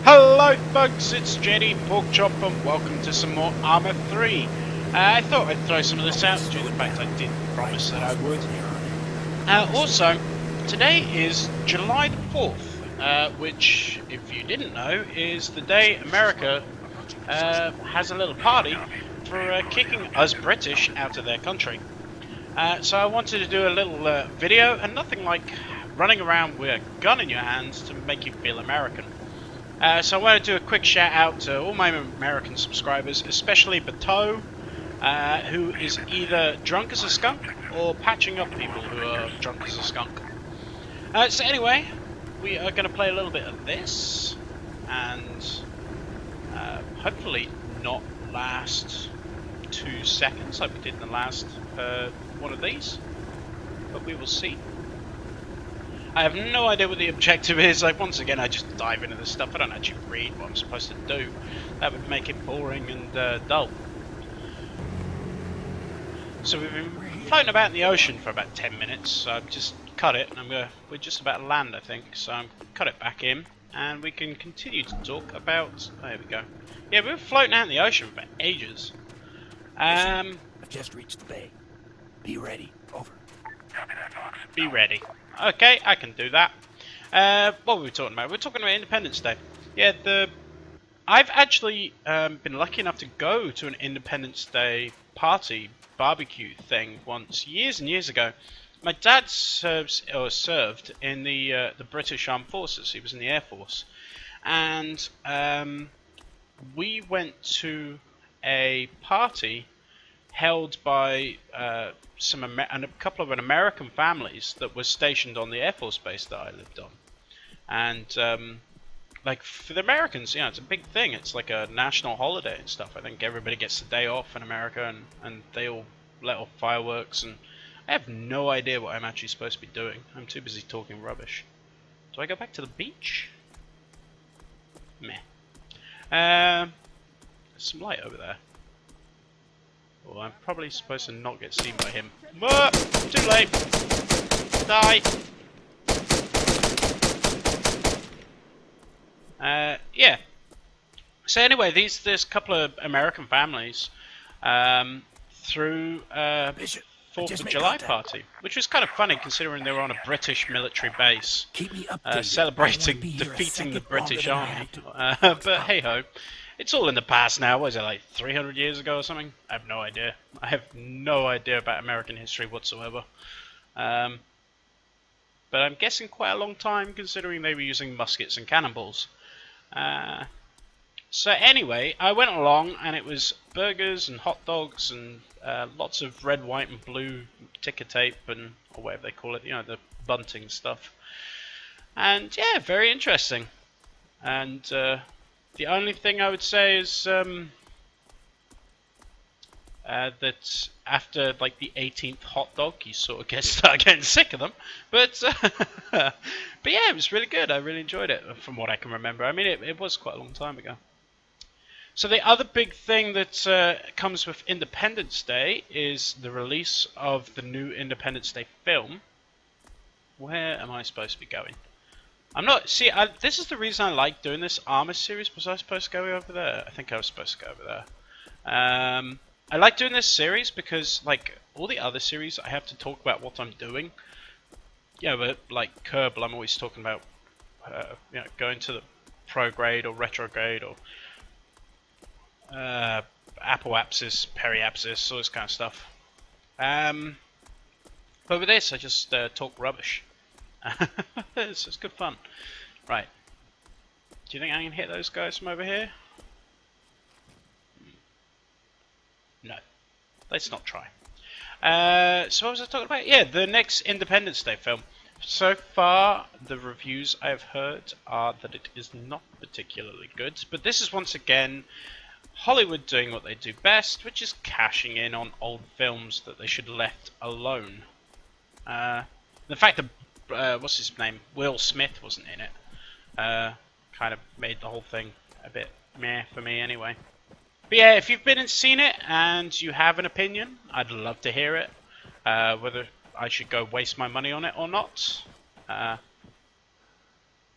Hello folks, it's JDporkchop and welcome to some more Arma 3. I thought I'd throw some of this out due to the fact I did promise that I would. Also, today is July the 4th, which, if you didn't know, is the day America has a little party for kicking us British out of their country. So I wanted to do a little video, and nothing like running around with a gun in your hands to make you feel American. So I want to do a quick shout out to all my American subscribers, especially Bateau, who is either drunk as a skunk or patching up people who are drunk as a skunk. So anyway, we are going to play a little bit of this, and hopefully not last 2 seconds like we did in the last one of these, but we will see. I have no idea what the objective is. Like, once again, I just dive into this stuff. I don't actually read what I'm supposed to do. That would make it boring and dull. So we've been floating about in the ocean for about 10 minutes. So I've just cut it, and we're just about to land, I think. So I'm cut it back in, and we can continue to talk about. There we go. Yeah, we were floating out in the ocean for ages. I've just reached the bay. Be ready. Over. Copy that, Fox. Be ready. Okay, I can do that. What were we talking about? We're talking about Independence Day. Yeah, I've actually been lucky enough to go to an Independence Day party barbecue thing once, years and years ago. My dad served in the British Armed Forces. He was in the Air Force, and we went to a party held by a couple of American families that were stationed on the Air Force base that I lived on. And like, for the Americans, you know, it's a big thing. It's like a national holiday and stuff. I think everybody gets the day off in America, and they all let off fireworks, and I have no idea what I'm actually supposed to be doing. I'm too busy talking rubbish. Do I go back to the beach? Meh. There's some light over there. Well, I'm probably supposed to not get seen by him. Whoa! Too late! Die! Yeah. So anyway, there's a couple of American families through 4th of July party, which was kind of funny considering they were on a British military base, Keep me updated. celebrating defeating the British Army. But hey ho. It's all in the past now. What is it, like 300 years ago or something? I have no idea. I have no idea about American history whatsoever. But I'm guessing quite a long time, considering they were using muskets and cannonballs. So anyway, I went along, and it was burgers and hot dogs and lots of red, white, and blue ticker tape and or whatever they call it. You know, the bunting stuff. And yeah, very interesting. And the only thing I would say is that after like the 18th hot dog, you sort of start getting sick of them. But but yeah, it was really good. I really enjoyed it, from what I can remember. I mean, it was quite a long time ago. So the other big thing that comes with Independence Day is the release of the new Independence Day film. Where am I supposed to be going? I'm not. See, this is the reason I like doing this Arma series. Was I supposed to go over there? I think I was supposed to go over there. I like doing this series because, like all the other series, I have to talk about what I'm doing. Yeah, but like Kerbal, I'm always talking about, you know, going to the prograde or retrograde or apoapsis, periapsis, all this kind of stuff. But with this, I just talk rubbish. It's good fun. Right. Do you think I can hit those guys from over here? No. Let's not try. So what was I talking about? Yeah, the next Independence Day film. So far, the reviews I've heard are that it is not particularly good. But this is once again Hollywood doing what they do best, which is cashing in on old films that they should have left alone. The fact that what's his name? Will Smith wasn't in it. Kind of made the whole thing a bit meh for me anyway. But yeah, if you've been and seen it and you have an opinion, I'd love to hear it. Whether I should go waste my money on it or not. I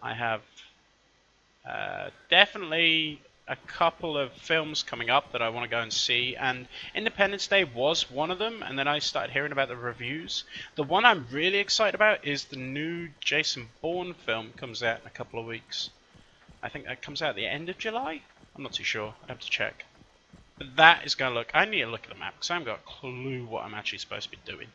have Definitely a couple of films coming up that I want to go and see, and Independence Day was one of them, and then I started hearing about the reviews. The one I'm really excited about is the new Jason Bourne film. Comes out in a couple of weeks. I think that comes out at the end of July? I'm not too sure, I'd have to check. But that is going to look... I need to look at the map, because I haven't got a clue what I'm actually supposed to be doing.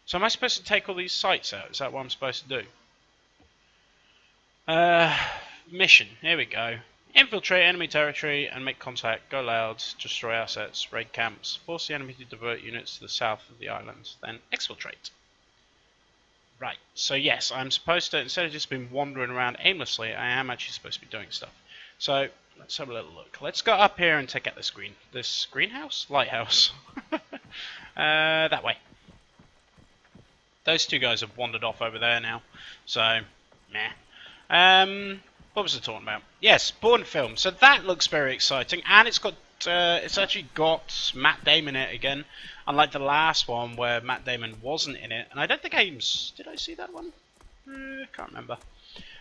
So am I supposed to take all these sites out? Is that what I'm supposed to do? Mission, here we go. Infiltrate enemy territory and make contact, go loud, destroy assets, raid camps, force the enemy to divert units to the south of the island, then exfiltrate. Right, so yes, I'm supposed to, instead of just being wandering around aimlessly, I am actually supposed to be doing stuff. So, let's have a little look. Let's go up here and take out this greenhouse? Lighthouse. That way. Those two guys have wandered off over there now, so, meh. What was I talking about? Yes, Bourne film. So that looks very exciting, and it's actually got Matt Damon in it again, unlike the last one where Matt Damon wasn't in it. And I don't think did I see that one? I can't remember.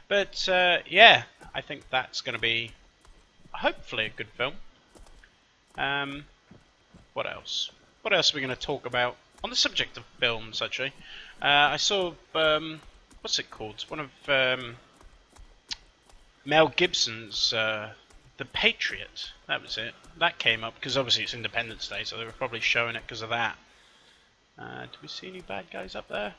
But yeah, I think that's going to be hopefully a good film. What else? What else are we going to talk about on the subject of films? Actually, I saw what's it called? One of Mel Gibson's The Patriot. That was it. That came up because obviously it's Independence Day, so they were probably showing it because of that. Do we see any bad guys up there?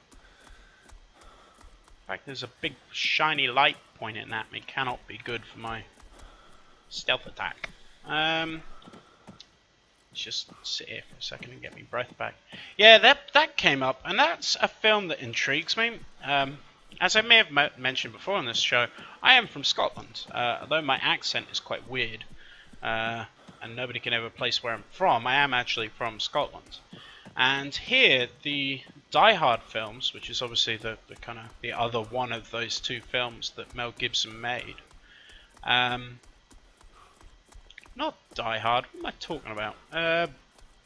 In fact, there's a big shiny light pointing at me. Cannot be good for my stealth attack. Let's just sit here for a second and get my breath back. Yeah, that came up, and that's a film that intrigues me. As I may have mentioned before on this show, I am from Scotland, although my accent is quite weird, and nobody can ever place where I'm from. I am actually from Scotland, and here the Die Hard films, which is obviously the kind of the other one of those two films that Mel Gibson made. Not Die Hard. What am I talking about?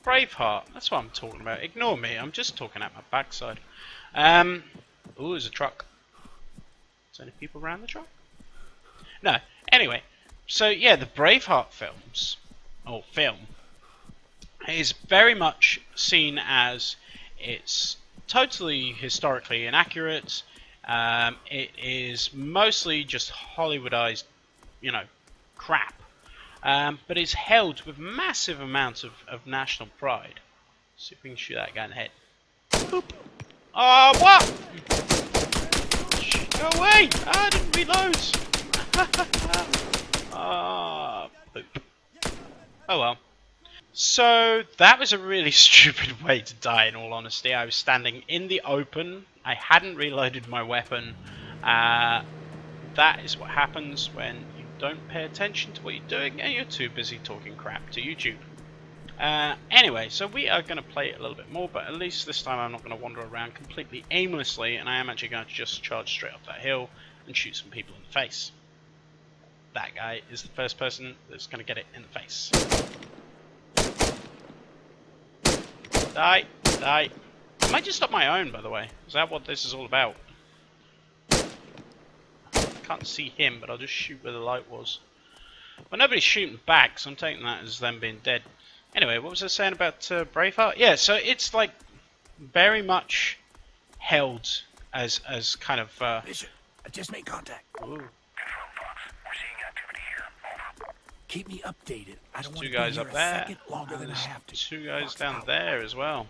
Braveheart. That's what I'm talking about. Ignore me. I'm just talking out my backside. Ooh, there's a truck. Is there any people around the truck? No. Anyway, so yeah, the Braveheart films, or film, is very much seen as it's totally historically inaccurate. It is mostly just Hollywoodized, crap. But it's held with massive amounts of national pride. See if we can shoot that guy in the head. Boop. Oh, what? Go away! I didn't reload! Poop. Oh well. So, that was a really stupid way to die, in all honesty. I was standing in the open. I hadn't reloaded my weapon. That is what happens when you don't pay attention to what you're doing and you're too busy talking crap to YouTube. Anyway, so we are going to play it a little bit more, but at least this time I'm not going to wander around completely aimlessly, and I am actually going to just charge straight up that hill and shoot some people in the face. That guy is the first person that's going to get it in the face. Die, die. I might just stop my own, by the way. Is that what this is all about? Can't see him, but I'll just shoot where the light was. Well, nobody's shooting back, so I'm taking that as them being dead. Anyway, what was I saying about Braveheart? Yeah, so it's like very much held as kind of. Bishop, I just made contact. Ooh. We're seeing activity here. Over. Keep me updated. I don't want Two to guys be here up a there. second longer than I have to. Two guys down there as well.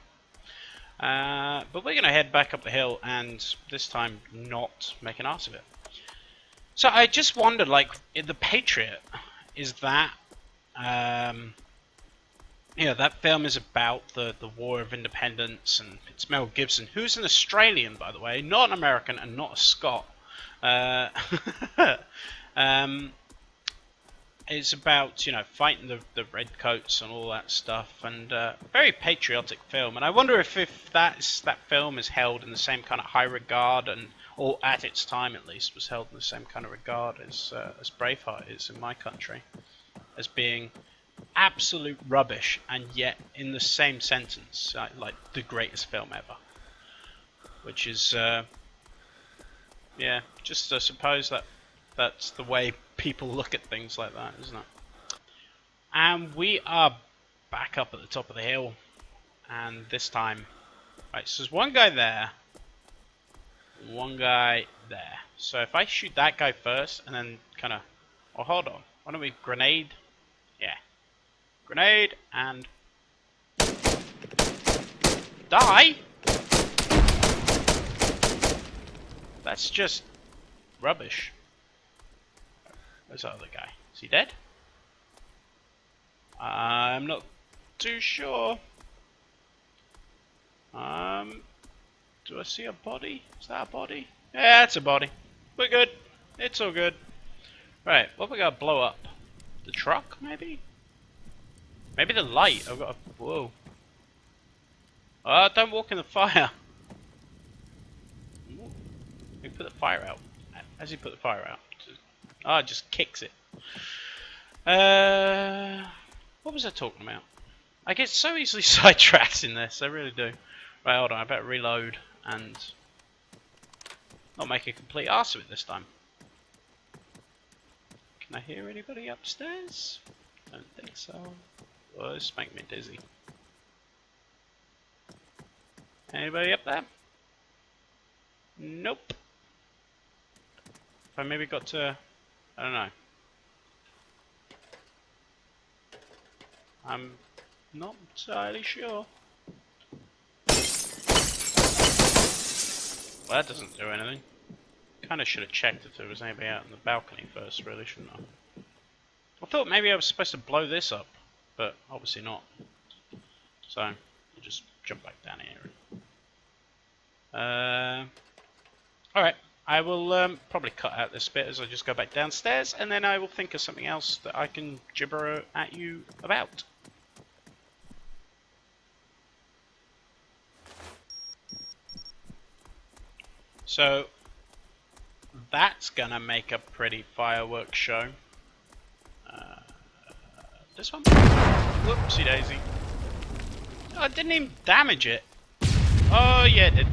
But we're gonna head back up the hill and this time not make an ass of it. So I just wondered, like, The Patriot, is that, that film is about the War of Independence, and it's Mel Gibson, who's an Australian, by the way, not an American and not a Scot. It's about, fighting the redcoats and all that stuff, and very patriotic film. And I wonder if that film is held in the same kind of high regard, or at its time at least was held in the same kind of regard as Braveheart is in my country, as being absolute rubbish, and yet in the same sentence, like the greatest film ever. Which is, just I suppose that's the way people look at things like that, isn't it? And we are back up at the top of the hill. And this time, right, so there's one guy there. One guy there. So if I shoot that guy first and then kind of... Oh, hold on. Why don't we grenade? Yeah. Grenade and... Die? That's just rubbish. Where's the other guy? Is he dead? I'm not too sure. Do I see a body? Is that a body? Yeah, it's a body. We're good. It's all good. Right, what we gotta blow up? The truck, maybe? Maybe the light. I've got a... Whoa. Don't walk in the fire. Ooh. We put the fire out. How does he put the fire out? Oh, it just kicks it. What was I talking about? I get so easily sidetracked in this, I really do. Right, hold on, I better reload and not make a complete arse of it this time. Can I hear anybody upstairs? Don't think so. Oh, this makes me dizzy. Anybody up there? Nope. If I maybe got to... I don't know. I'm not entirely sure. Well, that doesn't do anything. Kinda should have checked if there was anybody out on the balcony first, really, shouldn't I? I thought maybe I was supposed to blow this up, but obviously not. So, I'll just jump back down here. Alright, I will probably cut out this bit as I just go back downstairs, and then I will think of something else that I can gibber at you about. So, that's gonna make a pretty fireworks show. This one? Whoopsie daisy. Oh, I didn't even damage it. Oh, yeah, it did.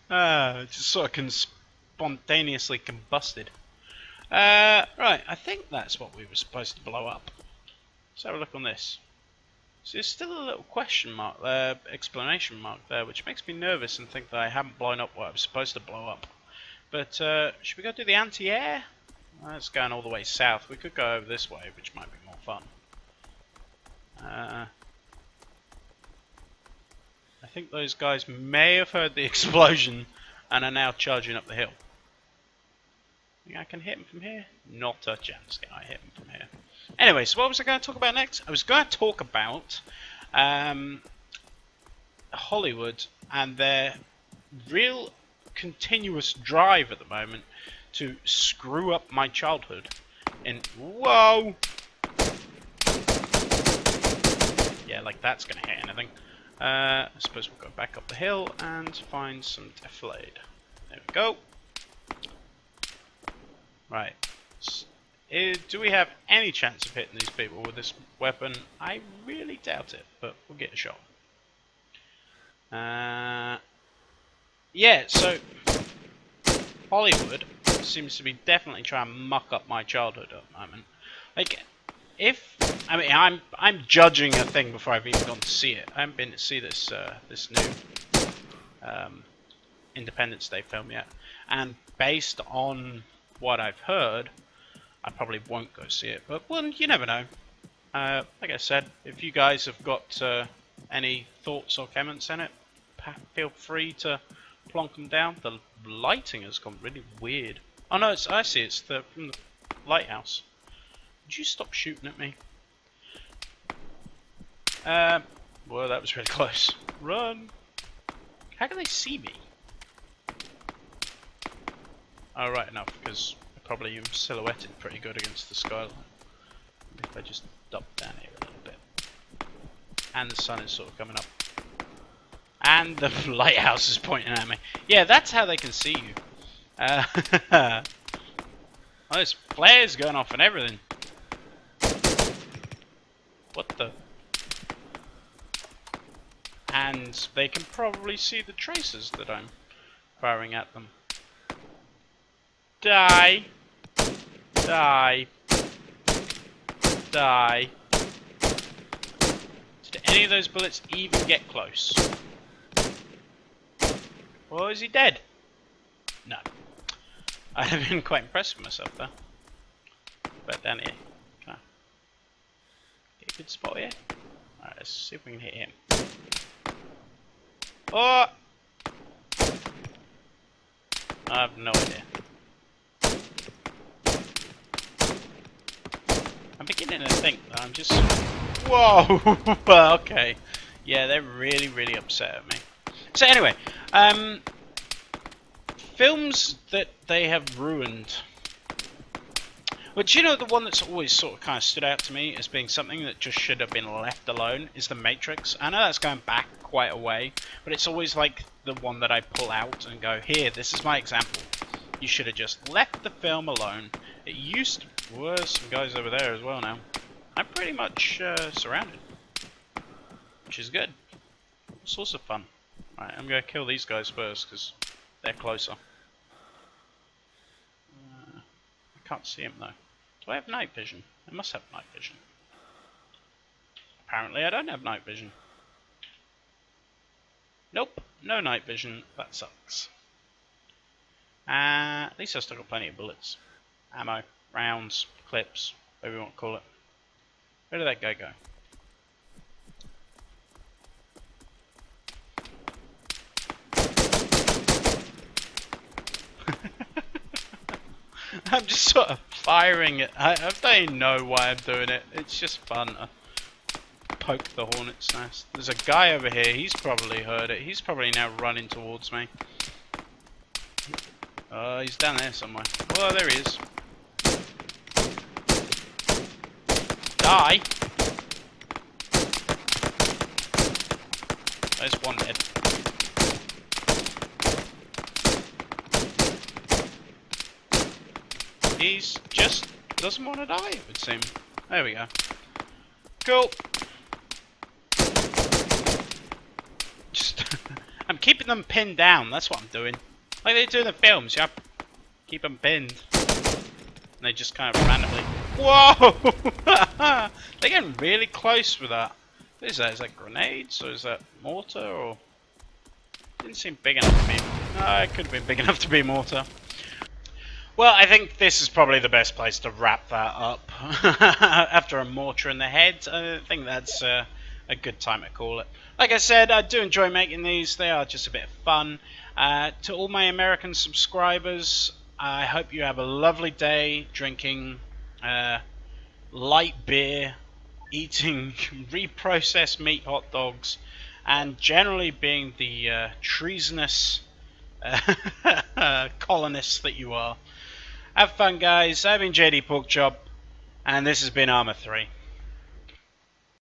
It just sort of spontaneously combusted. Right, I think that's what we were supposed to blow up. Let's have a look on this. So there's still a little question mark there, exclamation mark there, which makes me nervous and think that I haven't blown up what I was supposed to blow up. But should we go do the anti-air? Well, it's going all the way south. We could go over this way, which might be more fun. I think those guys may have heard the explosion and are now charging up the hill. Think I can hit him from here? Not a chance can I hit him from here. Anyway, so what was I going to talk about next? I was going to talk about Hollywood and their real continuous drive at the moment to screw up my childhood. Whoa! Yeah, like that's going to hit anything. I suppose we'll go back up the hill and find some deflade. There we go. Right. Do we have any chance of hitting these people with this weapon? I really doubt it, but we'll get a shot. Yeah, so Hollywood seems to be definitely trying to muck up my childhood at the moment. Like, I'm judging a thing before I've even gone to see it. I haven't been to see this this new Independence Day film yet, and based on what I've heard, I probably won't go see it. But well, you never know. Like I said, if you guys have got any thoughts or comments on it, feel free to plonk them down. The lighting has gone really weird. Oh no, I see. It's from the lighthouse. Would you stop shooting at me? Well, that was really close. Run! How can they see me? Oh, right enough, because I probably am silhouetted pretty good against the skyline. If I just duck down here a little bit. And the sun is sort of coming up. And the lighthouse is pointing at me. Yeah, that's how they can see you. Oh, there's flares going off and everything. What the? And they can probably see the traces that I'm firing at them. Die. Die. Die. Did any of those bullets even get close? Or is he dead? No. I have been quite impressed with myself there. But down here. Can I get a good spot here? Alright, let's see if we can hit him. Oh! I have no idea. I'm beginning to think that I'm just... Whoa! Okay. Yeah, they're really, really upset at me. So anyway, films that they have ruined. But you know, the one that's always sort of kind of stood out to me as being something that just should have been left alone is The Matrix. I know that's going back quite a way, but it's always like the one that I pull out and go, here, this is my example. You should have just left the film alone. It used to... Well, there's some guys over there as well now. I'm pretty much surrounded, which is good. It's also fun. Right, I'm going to kill these guys first because they're closer. I can't see them though. Do I have night vision? I must have night vision. Apparently I don't have night vision. Nope, no night vision. That sucks. At least I've still got plenty of bullets. Ammo, rounds, clips, whatever you want to call it. Where did that guy go? I'm just sort of firing it. I don't even know why I'm doing it. It's just fun to poke the hornet's nest. There's a guy over here. He's probably heard it. He's probably now running towards me. He's down there somewhere. Oh, there he is. Die! There's one dead. He's just doesn't want to die, it would seem. There we go. Cool. Just I'm keeping them pinned down, that's what I'm doing. Like they do in the films, you keep them pinned. And they just kind of randomly... Whoa! They're getting really close with that. What is that? Is that grenades? Or is that mortar? Or... Didn't seem big enough to be... No, it could have been big enough to be mortar. Well, I think this is probably the best place to wrap that up. After a mortar in the head, I think that's a good time to call it. Like I said, I do enjoy making these. They are just a bit of fun. To all my American subscribers, I hope you have a lovely day drinking light beer, eating reprocessed meat hot dogs, and generally being the treasonous colonists that you are. Have fun, guys. I've been JDporkchop, and this has been Arma 3.